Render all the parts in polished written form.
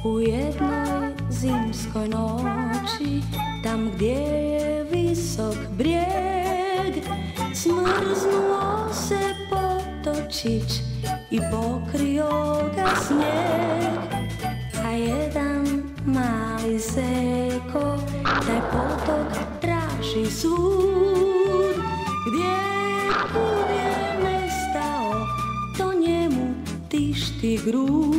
U jednoj zimskoj noći, tam gdje je visok brijeg, smrznuo se potočić i pokrio ga snijeg. A jedan mali zeko taj potok traži svud, kud je nestao, to njemu tišti grud.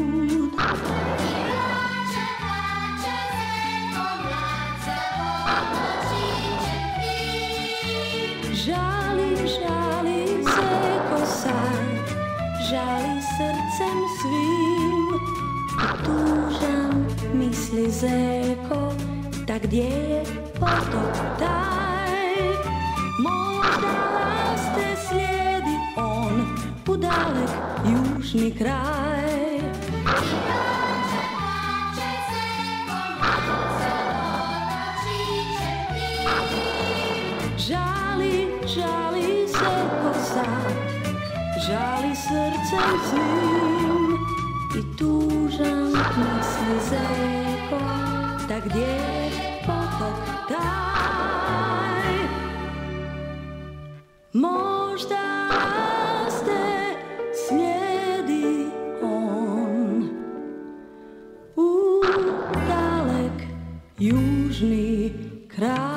Žali, žali zeko sad, žali srcem svim. Tužan misli zeko, da gdje je potok taj? Možda laste slijedi on u dalek južni kraj. Žali, žali zeko sad, žali srcem svim. I tužan misli zeko, da gdje je potok taj? Možda raste slijedi on u dalek južni kraj.